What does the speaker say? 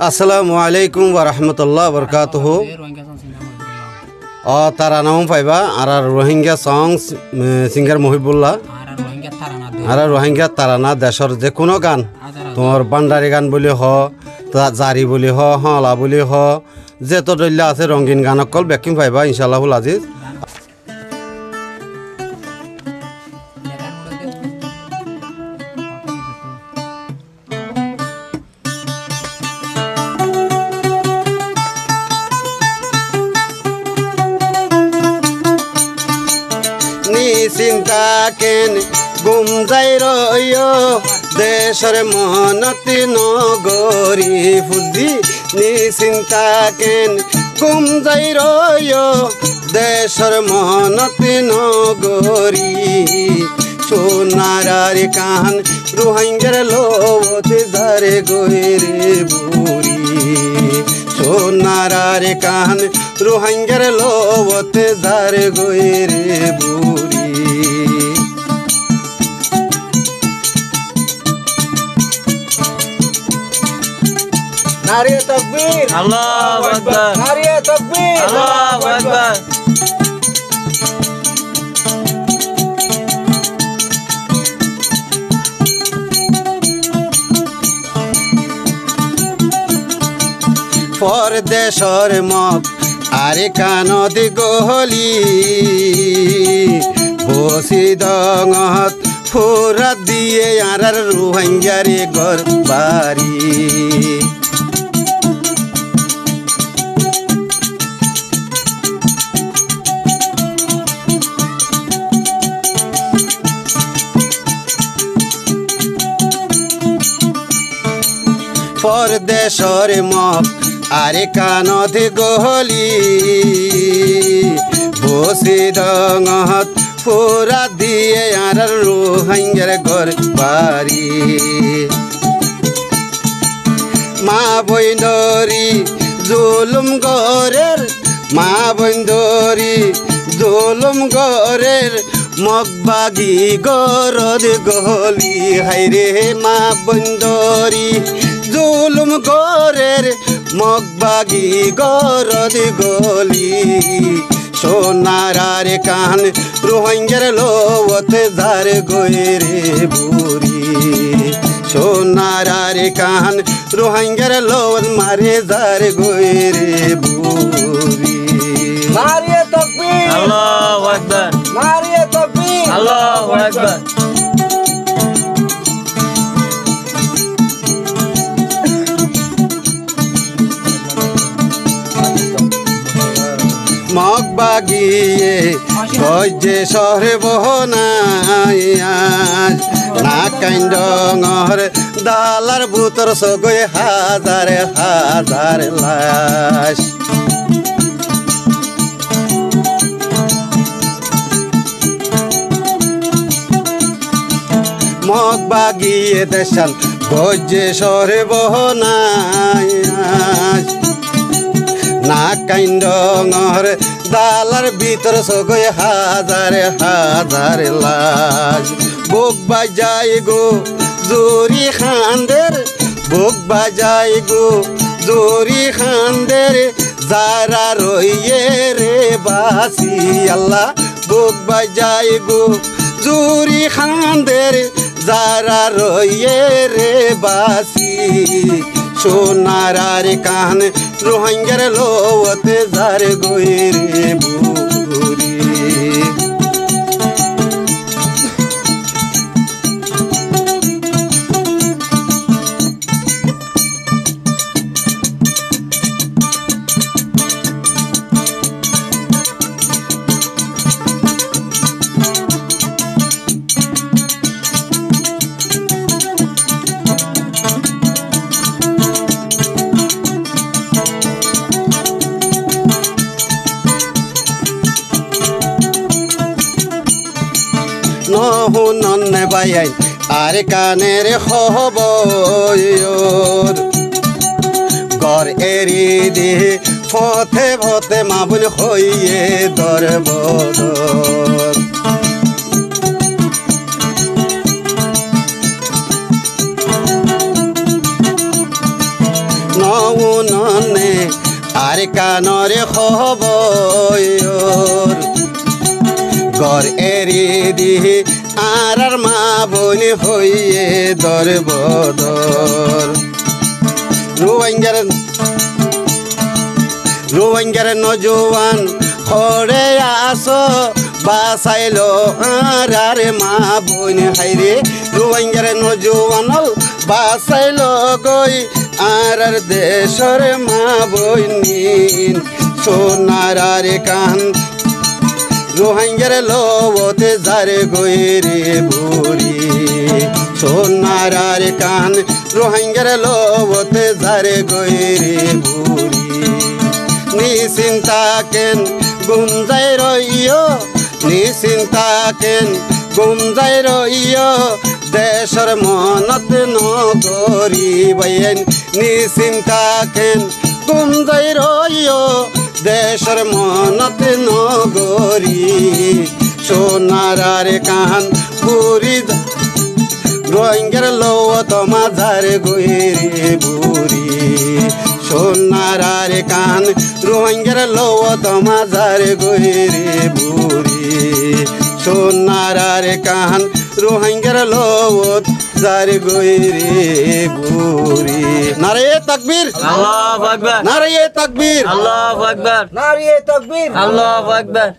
আসসালামু আলাইকুম ওয়া রাহমাতুল্লাহি ওয়া বারাকাতুহু। তারা নাম পাইবা আর রোহিঙ্গা সংস সিঙ্গার মহিবুল্লাহ আর রোহিঙ্গা তারানা দেশর যে কোনো গান তোমার বান্ডারি গান বলি হ জারি বলি হ হলা বলি হ যে তো দল্যা আছে রঙিন গান অকল ব্যাকিং পাইবা ইনশাআল্লাহুল আজিজ। চিন্তা কেন গুম যাই রয় দেশর মনতি নগরী ফুজি নিচিন্তা কেন গুম যাই রয় দেশর মনতি নগরী সোনার কান রোহিঙ্গার লোতে যারে গৈরে বুড়ি সোনার কান রোহিঙ্গার লোতে যারে গৈরে বুড়ি। নারিয়ে তাকবীর আল্লাহু আকবার নারিয়ে তাকবীর আল্লাহু আকবার। পরদেশর মগ আরে কানদি গহলি বসি দঙত ফুরা দিয়ে আর রোহিঙ্গারে ঘর বাড়ি পরদেশর মগ আরে কানদি গহলি বসি দঙত ফুরা দিয়ে আর রোহিঙ্গার ঘর বাড়ি মা বৈন্দরি জুলুম গরের মা বৈন্দরি জুলুম গরের মগবাগি গরদ গহলি হাইরে মা বৈন্দরি জুলুম গরের মগবাগি গরদ গলি সোনার কান রোহিঙ্গার লোতে যার গৈরে বুড়ি সোনার কান রোহিঙ্গার লোত মারে যার গৈরে বুড়ি। নারিয়ে তাকবীর আল্লাহু আকবার নারিয়ে তাকবীর আল্লাহু আকবার। মগ বাগিয়ে গজে শহরে বহনাই না কাইন্ডঙর দালার ভূতর সগৈ হাজার হাজার লাশ মগ বাগিয়ে দেশাল গজে শহরে বহনাই না কাইন্ডঙর দালার ভিতর সগৈ হাজার হাজার লাশ বুক বাজাই গো জোরি খান্দের বুক বাজাই গো জোরি খান্দের যারা রইয়ে রে বাসি আল্লাহ বুক বাজাই গো জোরি খান্দের যারা রইয়ে রে বাসি সোনার কান রোহিঙ্গার লোতে যার গৈরে বুড়ি। নহুনন বাইয়াই আর কানের খবর ঘর এরি দিয়ে পথে পথে মাবুল হইয়ে দরবদর ননে আর কানরে খবর গর এরি দিহি আর মা বনি হইয়ে দর বদর রোহিঙ্গার নজওয়ান হরে আসো বাসাইলো আর মা বনি হাইরে রোহিঙ্গার নজওয়ান বাসাইলো গই আর দেশর মা বনি সোনার রে কান রোহিঙ্গার লোবতে যারে গইরে বুড়ি সোনার রে কান রোহিঙ্গার লোবতে যারে গইরে বুড়ি নিশ্চিন্তা কেন গুমজাই রইও নিশ্চিন্তা কেন গুমজাই রইও দেশর মনত নগরি বাইন নিশ্চিন্তা কেন গুমজাই রইও দেশর মনত নগরি সোনার রে কান বুড়ি রোহিঙ্গার লৌত মাঝার গইরে বুড়ি সোনার রে কান রোহিঙ্গার লৌত মাঝার গইরে বুড়ি সোনার রে কান রোহিঙ্গার লৌত যার গইরে বুড়ি নারে তাকবীর আল্লাহু আকবার নারে তাকবীর আল্লাহু আকবার নারিয়ে তাকবীর আল্লাহু আকবার